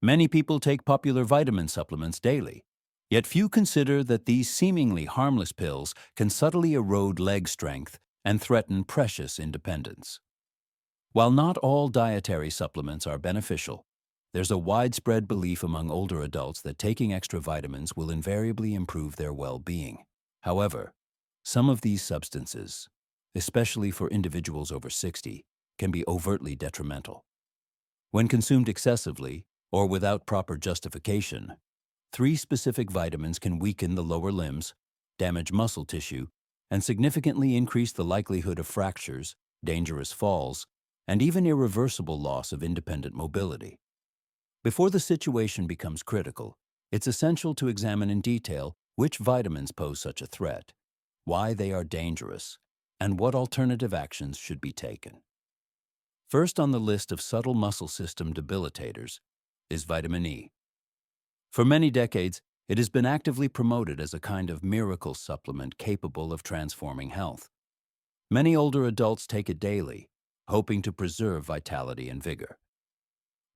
Many people take popular vitamin supplements daily, yet few consider that these seemingly harmless pills can subtly erode leg strength and threaten precious independence. While not all dietary supplements are beneficial, there's a widespread belief among older adults that taking extra vitamins will invariably improve their well-being. However, some of these substances, especially for individuals over 60, can be overtly detrimental. When consumed excessively or without proper justification, three specific vitamins can weaken the lower limbs, damage muscle tissue, and significantly increase the likelihood of fractures, dangerous falls, and even irreversible loss of independent mobility. Before the situation becomes critical, it's essential to examine in detail which vitamins pose such a threat, why they are dangerous, and what alternative actions should be taken. First on the list of subtle muscle system debilitators is vitamin E. For many decades, it has been actively promoted as a kind of miracle supplement capable of transforming health. Many older adults take it daily, hoping to preserve vitality and vigor.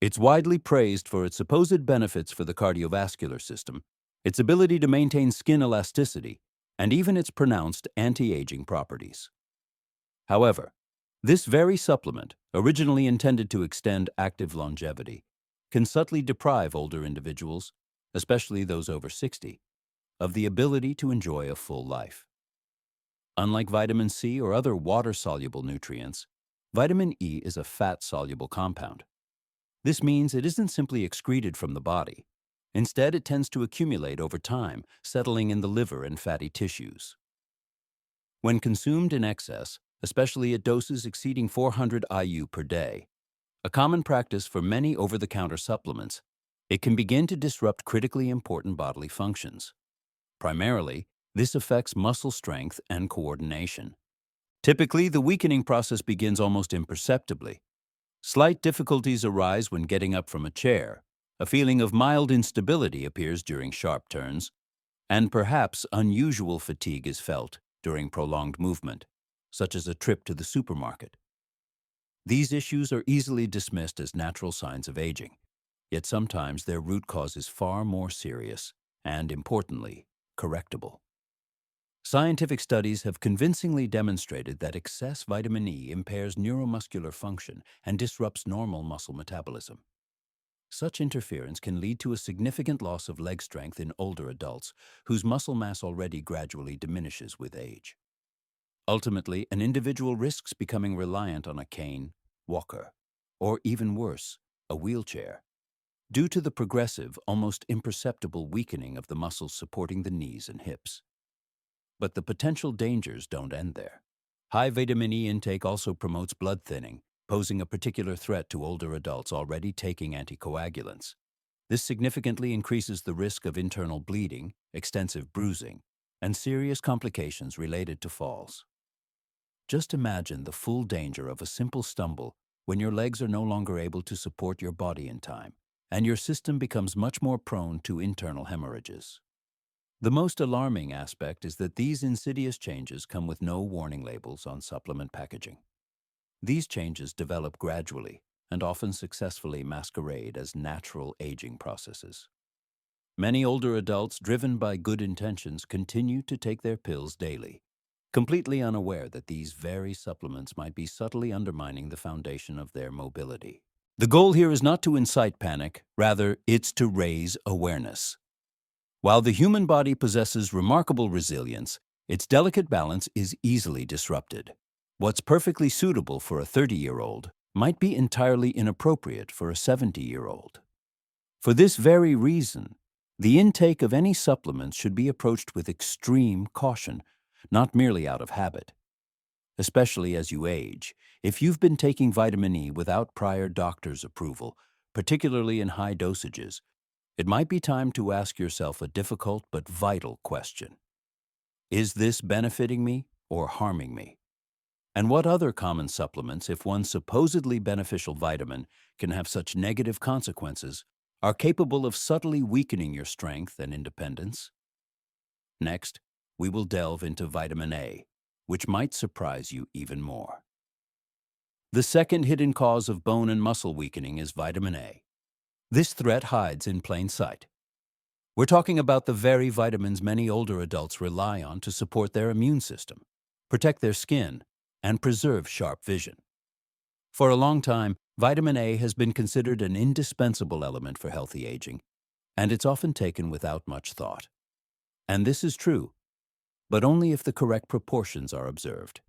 It's widely praised for its supposed benefits for the cardiovascular system, its ability to maintain skin elasticity, and even its pronounced anti-aging properties. However, this very supplement, originally intended to extend active longevity, can subtly deprive older individuals, especially those over 60, of the ability to enjoy a full life. Unlike vitamin C or other water-soluble nutrients, vitamin E is a fat-soluble compound. This means it isn't simply excreted from the body. Instead, it tends to accumulate over time, settling in the liver and fatty tissues. When consumed in excess, especially at doses exceeding 400 IU per day, a common practice for many over-the-counter supplements, it can begin to disrupt critically important bodily functions. Primarily, this affects muscle strength and coordination. Typically, the weakening process begins almost imperceptibly. Slight difficulties arise when getting up from a chair, a feeling of mild instability appears during sharp turns, and perhaps unusual fatigue is felt during prolonged movement, such as a trip to the supermarket. These issues are easily dismissed as natural signs of aging, yet sometimes their root cause is far more serious and, importantly, correctable. Scientific studies have convincingly demonstrated that excess vitamin E impairs neuromuscular function and disrupts normal muscle metabolism. Such interference can lead to a significant loss of leg strength in older adults whose muscle mass already gradually diminishes with age. Ultimately, an individual risks becoming reliant on a cane, walker, or even worse, a wheelchair, due to the progressive, almost imperceptible weakening of the muscles supporting the knees and hips. But the potential dangers don't end there. High vitamin E intake also promotes blood thinning, posing a particular threat to older adults already taking anticoagulants. This significantly increases the risk of internal bleeding, extensive bruising, and serious complications related to falls. Just imagine the full danger of a simple stumble when your legs are no longer able to support your body in time, and your system becomes much more prone to internal hemorrhages. The most alarming aspect is that these insidious changes come with no warning labels on supplement packaging. These changes develop gradually and often successfully masquerade as natural aging processes. Many older adults, driven by good intentions, continue to take their pills daily, completely unaware that these very supplements might be subtly undermining the foundation of their mobility. The goal here is not to incite panic, rather, it's to raise awareness. While the human body possesses remarkable resilience, its delicate balance is easily disrupted. What's perfectly suitable for a 30-year-old might be entirely inappropriate for a 70-year-old. For this very reason, the intake of any supplements should be approached with extreme caution, not merely out of habit. Especially as you age, if you've been taking vitamin E without prior doctor's approval, particularly in high dosages, it might be time to ask yourself a difficult but vital question. Is this benefiting me or harming me? And what other common supplements, if one supposedly beneficial vitamin can have such negative consequences, are capable of subtly weakening your strength and independence? Next, we will delve into vitamin A, which might surprise you even more. The second hidden cause of bone and muscle weakening is vitamin A. This threat hides in plain sight. We're talking about the very vitamins many older adults rely on to support their immune system, protect their skin, and preserve sharp vision. For a long time, vitamin A has been considered an indispensable element for healthy aging, and it's often taken without much thought. And this is true, but only if the correct proportions are observed.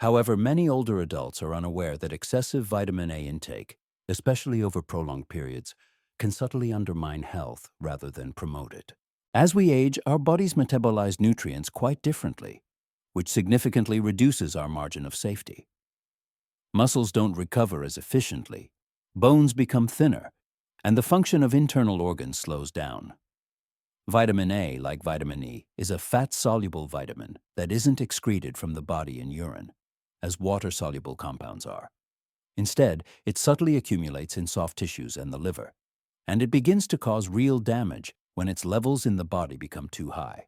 However, many older adults are unaware that excessive vitamin A intake, especially over prolonged periods, can subtly undermine health rather than promote it. As we age, our bodies metabolize nutrients quite differently, which significantly reduces our margin of safety. Muscles don't recover as efficiently, bones become thinner, and the function of internal organs slows down. Vitamin A, like vitamin E, is a fat-soluble vitamin that isn't excreted from the body in urine, as water-soluble compounds are. Instead, it subtly accumulates in soft tissues and the liver, and it begins to cause real damage when its levels in the body become too high.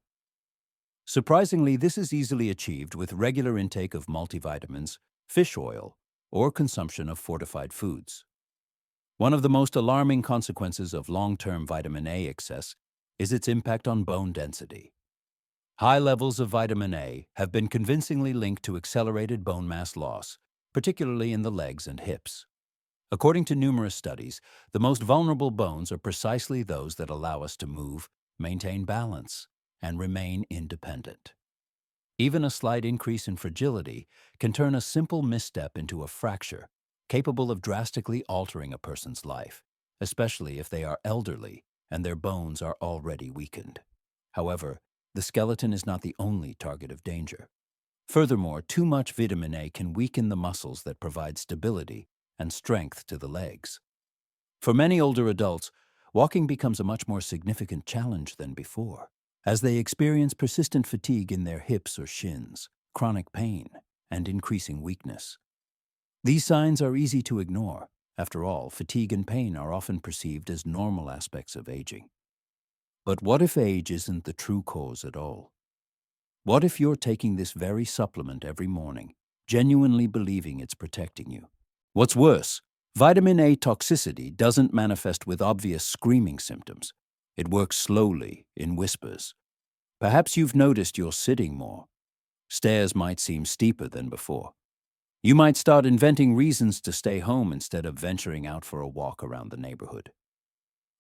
Surprisingly, this is easily achieved with regular intake of multivitamins, fish oil, or consumption of fortified foods. One of the most alarming consequences of long-term vitamin A excess is its impact on bone density. High levels of vitamin A have been convincingly linked to accelerated bone mass loss, particularly in the legs and hips. According to numerous studies, the most vulnerable bones are precisely those that allow us to move, maintain balance, and remain independent. Even a slight increase in fragility can turn a simple misstep into a fracture, capable of drastically altering a person's life, especially if they are elderly and their bones are already weakened. However, the skeleton is not the only target of danger. Furthermore, too much vitamin A can weaken the muscles that provide stability and strength to the legs. For many older adults, walking becomes a much more significant challenge than before, as they experience persistent fatigue in their hips or shins, chronic pain, and increasing weakness. These signs are easy to ignore. After all, fatigue and pain are often perceived as normal aspects of aging. But what if age isn't the true cause at all? What if you're taking this very supplement every morning, genuinely believing it's protecting you? What's worse, vitamin A toxicity doesn't manifest with obvious screaming symptoms. It works slowly, in whispers. Perhaps you've noticed you're sitting more. Stairs might seem steeper than before. You might start inventing reasons to stay home instead of venturing out for a walk around the neighborhood.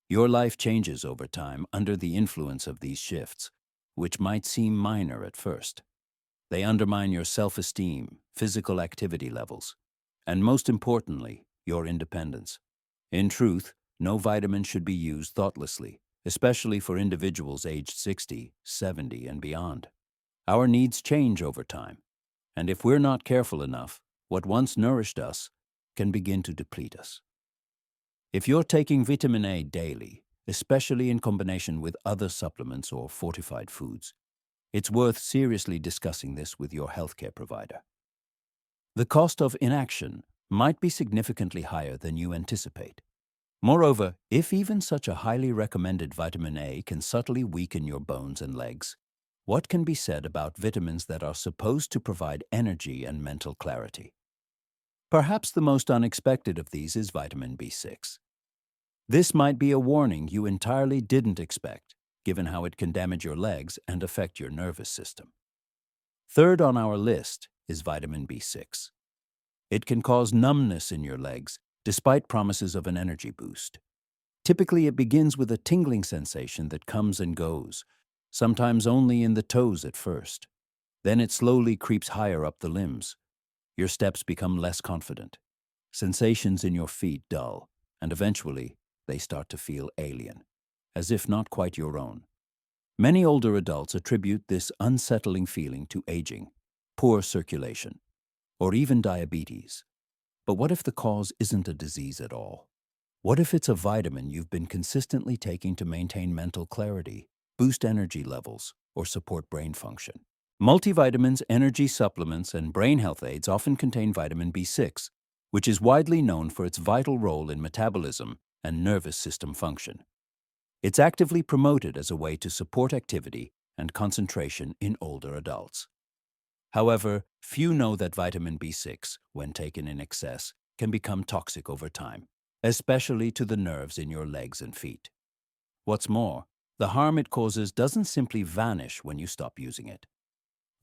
Your life changes over time under the influence of these shifts, which might seem minor at first. They undermine your self-esteem, physical activity levels, and most importantly, your independence. In truth, no vitamin should be used thoughtlessly, especially for individuals aged 60, 70, and beyond. Our needs change over time, and if we're not careful enough, what once nourished us can begin to deplete us. If you're taking vitamin A daily, especially in combination with other supplements or fortified foods, it's worth seriously discussing this with your healthcare provider. The cost of inaction might be significantly higher than you anticipate. Moreover, if even such a highly recommended vitamin A can subtly weaken your bones and legs, what can be said about vitamins that are supposed to provide energy and mental clarity? Perhaps the most unexpected of these is vitamin B6. This might be a warning you entirely didn't expect, given how it can damage your legs and affect your nervous system. Third on our list is vitamin B6. It can cause numbness in your legs, despite promises of an energy boost. Typically, it begins with a tingling sensation that comes and goes, sometimes only in the toes at first. Then it slowly creeps higher up the limbs. Your steps become less confident, sensations in your feet dull, and eventually they start to feel alien, as if not quite your own. Many older adults attribute this unsettling feeling to aging, poor circulation, or even diabetes. But what if the cause isn't a disease at all? What if it's a vitamin you've been consistently taking to maintain mental clarity, boost energy levels, or support brain function? Multivitamins, energy supplements, and brain health aids often contain vitamin B6, which is widely known for its vital role in metabolism and nervous system function. It's actively promoted as a way to support activity and concentration in older adults. However, few know that vitamin B6, when taken in excess, can become toxic over time, especially to the nerves in your legs and feet. What's more, the harm it causes doesn't simply vanish when you stop using it.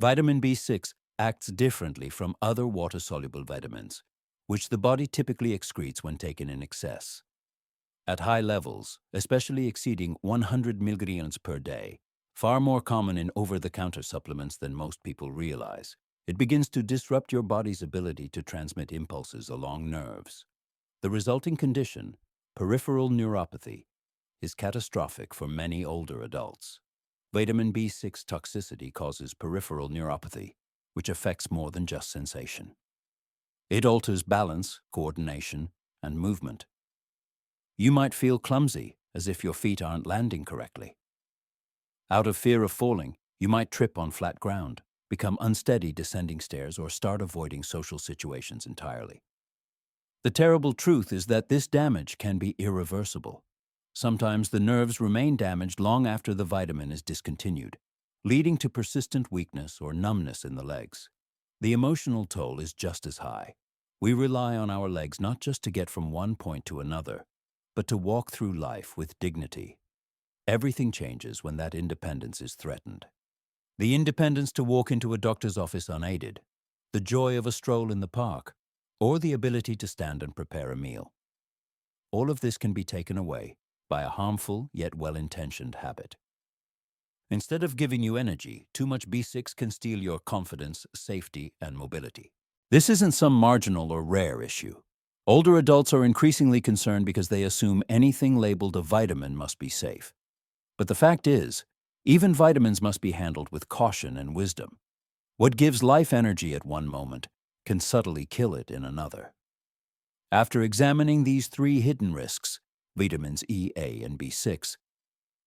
Vitamin B6 acts differently from other water-soluble vitamins, which the body typically excretes when taken in excess. At high levels, especially exceeding 100 milligrams per day, far more common in over-the-counter supplements than most people realize, it begins to disrupt your body's ability to transmit impulses along nerves. The resulting condition, peripheral neuropathy, is catastrophic for many older adults. Vitamin B6 toxicity causes peripheral neuropathy, which affects more than just sensation. It alters balance, coordination, and movement. You might feel clumsy, as if your feet aren't landing correctly. Out of fear of falling, you might trip on flat ground, become unsteady descending stairs, or start avoiding social situations entirely. The terrible truth is that this damage can be irreversible. Sometimes the nerves remain damaged long after the vitamin is discontinued, leading to persistent weakness or numbness in the legs. The emotional toll is just as high. We rely on our legs not just to get from one point to another, but to walk through life with dignity. Everything changes when that independence is threatened. The independence to walk into a doctor's office unaided, the joy of a stroll in the park, or the ability to stand and prepare a meal. All of this can be taken away by a harmful yet well-intentioned habit. Instead of giving you energy, too much B6 can steal your confidence, safety, and mobility. This isn't some marginal or rare issue. Older adults are increasingly concerned because they assume anything labeled a vitamin must be safe. But the fact is, even vitamins must be handled with caution and wisdom. What gives life energy at one moment can subtly kill it in another. After examining these three hidden risks, vitamins E, A, and B6,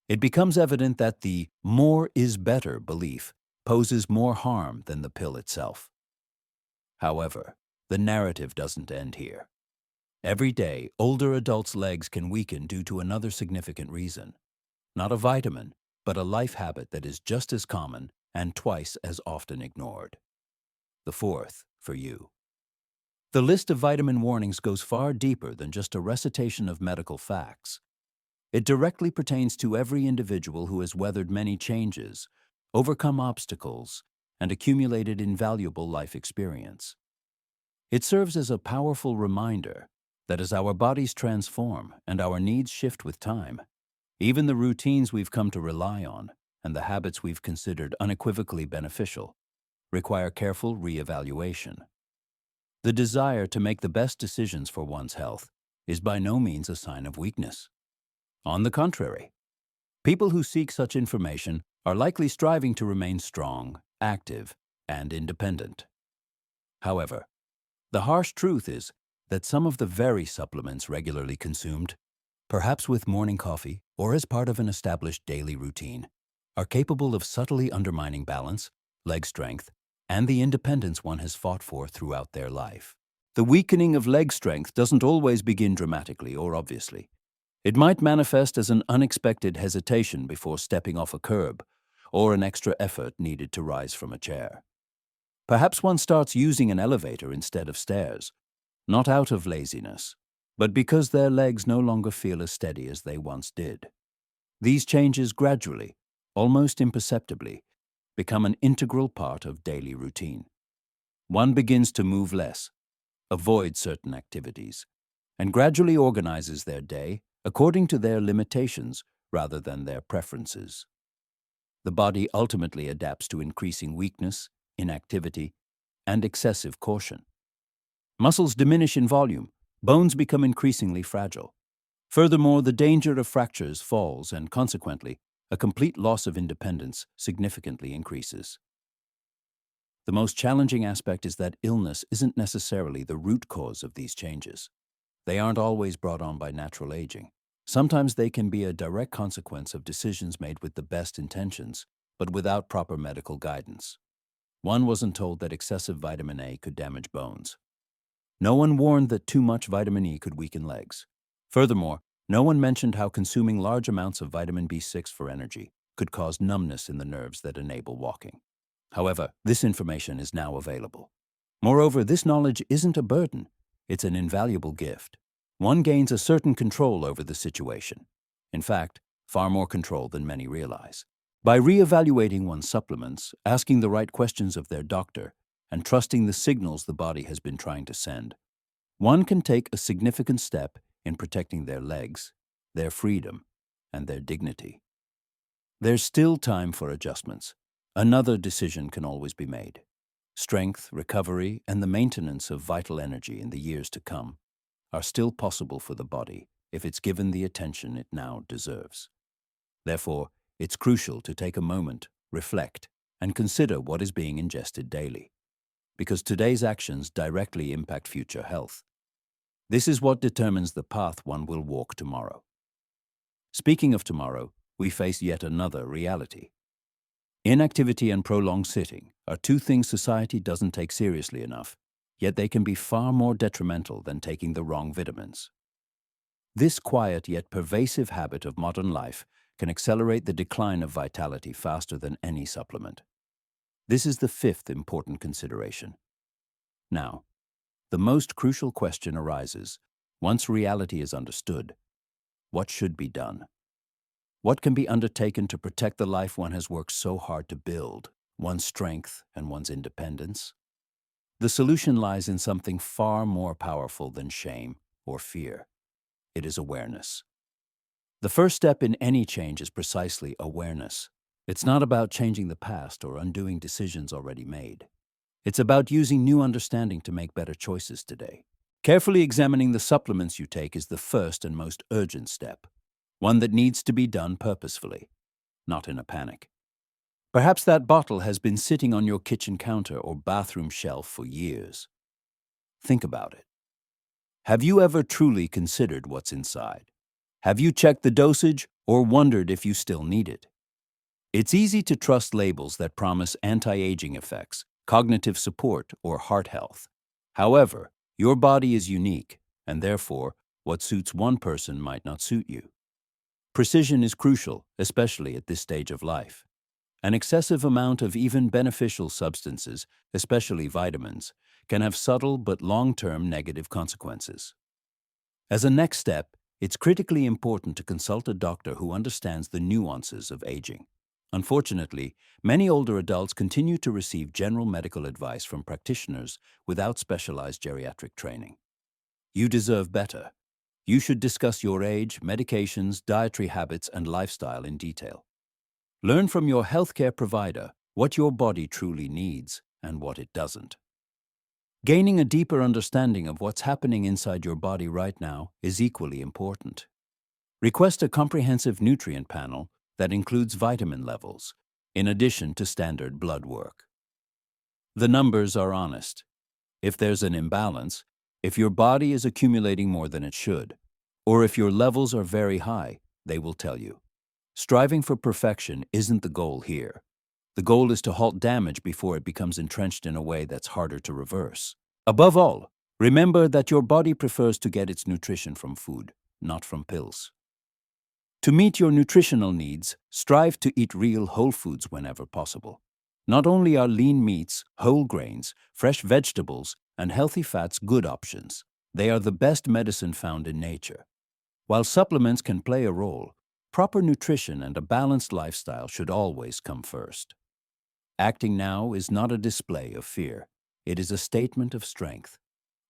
it becomes evident that the "more is better" belief poses more harm than the pill itself. However, the narrative doesn't end here. Every day, older adults' legs can weaken due to another significant reason. Not a vitamin, but a life habit that is just as common and twice as often ignored. The fourth, for you. The list of vitamin warnings goes far deeper than just a recitation of medical facts. It directly pertains to every individual who has weathered many changes, overcome obstacles, and accumulated invaluable life experience. It serves as a powerful reminder that as our bodies transform and our needs shift with time, even the routines we've come to rely on and the habits we've considered unequivocally beneficial require careful reevaluation. The desire to make the best decisions for one's health is by no means a sign of weakness. On the contrary, people who seek such information are likely striving to remain strong, active, and independent. However, the harsh truth is that some of the very supplements regularly consumed, perhaps with morning coffee or as part of an established daily routine, are capable of subtly undermining balance, leg strength, and the independence one has fought for throughout their life. The weakening of leg strength doesn't always begin dramatically or obviously. It might manifest as an unexpected hesitation before stepping off a curb, or an extra effort needed to rise from a chair. Perhaps one starts using an elevator instead of stairs, not out of laziness, but because their legs no longer feel as steady as they once did. These changes gradually, almost imperceptibly, become an integral part of daily routine. One begins to move less, avoid certain activities, and gradually organizes their day according to their limitations rather than their preferences. The body ultimately adapts to increasing weakness, inactivity, and excessive caution. Muscles diminish in volume, bones become increasingly fragile. Furthermore, the danger of fractures falls, and consequently, a complete loss of independence significantly increases. The most challenging aspect is that illness isn't necessarily the root cause of these changes. They aren't always brought on by natural aging. Sometimes they can be a direct consequence of decisions made with the best intentions, but without proper medical guidance. One wasn't told that excessive vitamin A could damage bones. No one warned that too much vitamin E could weaken legs. Furthermore, no one mentioned how consuming large amounts of vitamin B6 for energy could cause numbness in the nerves that enable walking. However, this information is now available. Moreover, this knowledge isn't a burden, it's an invaluable gift. one gains a certain control over the situation. In fact, far more control than many realize. By re-evaluating one's supplements, asking the right questions of their doctor, and trusting the signals the body has been trying to send, one can take a significant step in protecting their legs, their freedom, and their dignity. There's still time for adjustments. Another decision can always be made. Strength, recovery, and the maintenance of vital energy in the years to come are still possible for the body if it's given the attention it now deserves. Therefore, it's crucial to take a moment, reflect, and consider what is being ingested daily, because today's actions directly impact future health. This is what determines the path one will walk tomorrow. Speaking of tomorrow, we face yet another reality. Inactivity and prolonged sitting are two things society doesn't take seriously enough, yet they can be far more detrimental than taking the wrong vitamins. This quiet yet pervasive habit of modern life can accelerate the decline of vitality faster than any supplement. This is the fifth important consideration. Now, the most crucial question arises, once reality is understood: what should be done? What can be undertaken to protect the life one has worked so hard to build, one's strength and one's independence? The solution lies in something far more powerful than shame or fear. It is awareness. The first step in any change is precisely awareness. It's not about changing the past or undoing decisions already made. It's about using new understanding to make better choices today. Carefully examining the supplements you take is the first and most urgent step, one that needs to be done purposefully, not in a panic. Perhaps that bottle has been sitting on your kitchen counter or bathroom shelf for years. Think about it. Have you ever truly considered what's inside? Have you checked the dosage or wondered if you still need it? It's easy to trust labels that promise anti-aging effects, cognitive support, or heart health. However, your body is unique, and therefore, what suits one person might not suit you. Precision is crucial, especially at this stage of life. An excessive amount of even beneficial substances, especially vitamins, can have subtle but long-term negative consequences. As a next step, it's critically important to consult a doctor who understands the nuances of aging. Unfortunately, many older adults continue to receive general medical advice from practitioners without specialized geriatric training. You deserve better. You should discuss your age, medications, dietary habits, and lifestyle in detail. Learn from your healthcare provider what your body truly needs and what it doesn't. Gaining a deeper understanding of what's happening inside your body right now is equally important. Request a comprehensive nutrient panel that includes vitamin levels, in addition to standard blood work. The numbers are honest. If there's an imbalance, if your body is accumulating more than it should, or if your levels are very high, they will tell you. Striving for perfection isn't the goal here. The goal is to halt damage before it becomes entrenched in a way that's harder to reverse. Above all, remember that your body prefers to get its nutrition from food, not from pills. To meet your nutritional needs, strive to eat real whole foods whenever possible. Not only are lean meats, whole grains, fresh vegetables, and healthy fats good options, they are the best medicine found in nature. While supplements can play a role, proper nutrition and a balanced lifestyle should always come first. Acting now is not a display of fear. It is a statement of strength.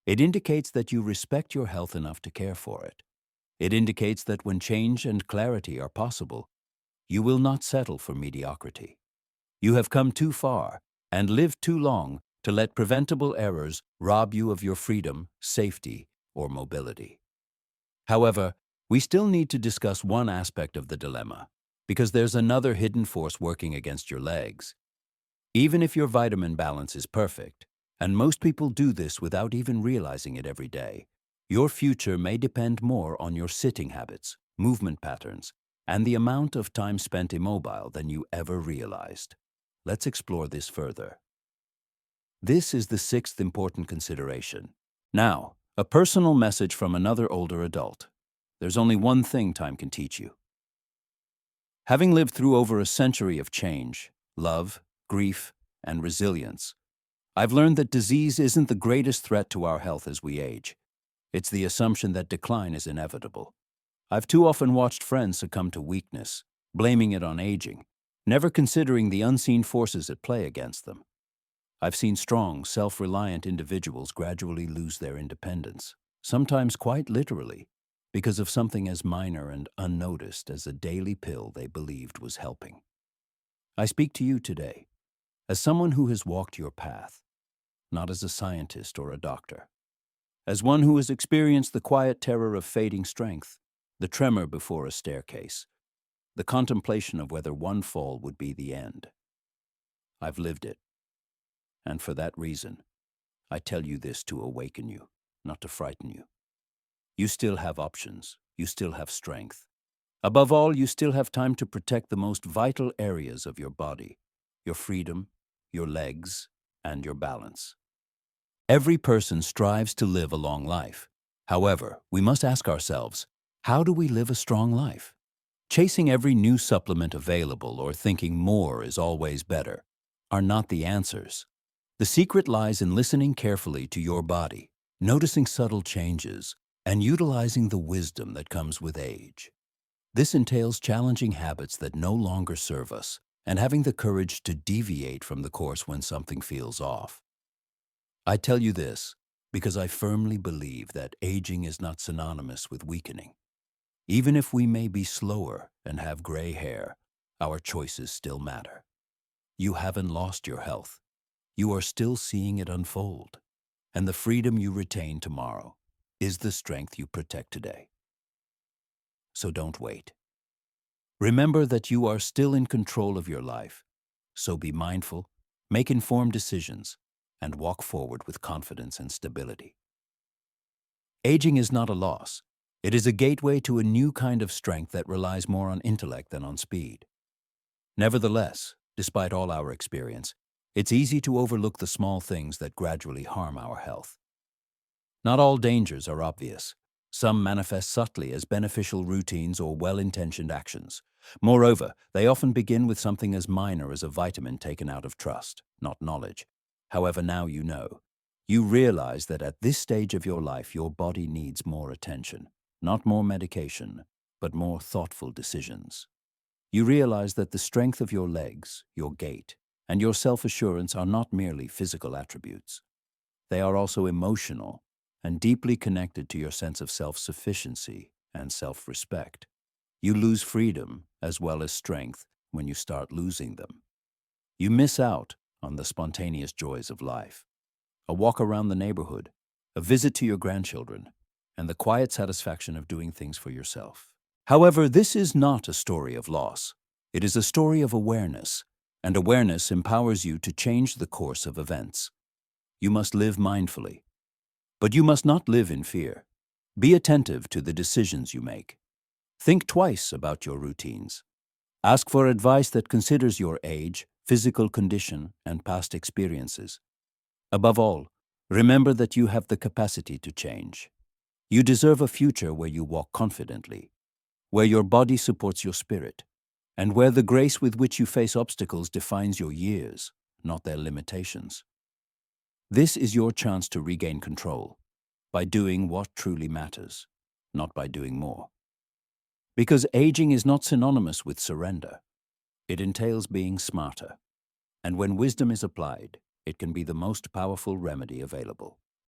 It indicates that you respect your health enough to care for it. It indicates that when change and clarity are possible, you will not settle for mediocrity. You have come too far and lived too long to let preventable errors rob you of your freedom, safety, or mobility. However, we still need to discuss one aspect of the dilemma, because there's another hidden force working against your legs. Even if your vitamin balance is perfect, and most people do this without even realizing it every day, your future may depend more on your sitting habits, movement patterns, and the amount of time spent immobile than you ever realized. Let's explore this further. This is the sixth important consideration. Now, a personal message from another older adult. There's only one thing time can teach you. Having lived through over a century of change, love, grief, and resilience, I've learned that disease isn't the greatest threat to our health as we age. It's the assumption that decline is inevitable. I've too often watched friends succumb to weakness, blaming it on aging, never considering the unseen forces at play against them. I've seen strong, self-reliant individuals gradually lose their independence, sometimes quite literally, because of something as minor and unnoticed as a daily pill they believed was helping. I speak to you today, as someone who has walked your path, not as a scientist or a doctor. As one who has experienced the quiet terror of fading strength, the tremor before a staircase, the contemplation of whether one fall would be the end. I've lived it. And for that reason, I tell you this to awaken you, not to frighten you. You still have options. You still have strength. Above all, you still have time to protect the most vital areas of your body, your freedom, your legs, and your balance. Every person strives to live a long life. However, we must ask ourselves, how do we live a strong life? Chasing every new supplement available or thinking more is always better are not the answers. The secret lies in listening carefully to your body, noticing subtle changes, and utilizing the wisdom that comes with age. This entails challenging habits that no longer serve us and having the courage to deviate from the course when something feels off. I tell you this because I firmly believe that aging is not synonymous with weakening. Even if we may be slower and have gray hair, our choices still matter. You haven't lost your health. You are still seeing it unfold. And the freedom you retain tomorrow is the strength you protect today. So don't wait. Remember that you are still in control of your life. So be mindful, make informed decisions, and walk forward with confidence and stability. Aging is not a loss. It is a gateway to a new kind of strength that relies more on intellect than on speed. Nevertheless, despite all our experience, it's easy to overlook the small things that gradually harm our health. Not all dangers are obvious. Some manifest subtly as beneficial routines or well-intentioned actions. Moreover, they often begin with something as minor as a vitamin taken out of trust, not knowledge. However, now you know. You realize that at this stage of your life, your body needs more attention. Not more medication, but more thoughtful decisions. You realize that the strength of your legs, your gait, and your self-assurance are not merely physical attributes. They are also emotional and deeply connected to your sense of self-sufficiency and self-respect. You lose freedom as well as strength when you start losing them. You miss out on the spontaneous joys of life. A walk around the neighborhood, a visit to your grandchildren, and the quiet satisfaction of doing things for yourself. However, this is not a story of loss. It is a story of awareness, and awareness empowers you to change the course of events. You must live mindfully, but you must not live in fear. Be attentive to the decisions you make. Think twice about your routines. Ask for advice that considers your age, physical condition, and past experiences. Above all, remember that you have the capacity to change. You deserve a future where you walk confidently, where your body supports your spirit, and where the grace with which you face obstacles defines your years, not their limitations. This is your chance to regain control by doing what truly matters, not by doing more. Because aging is not synonymous with surrender. It entails being smarter. And when wisdom is applied, it can be the most powerful remedy available.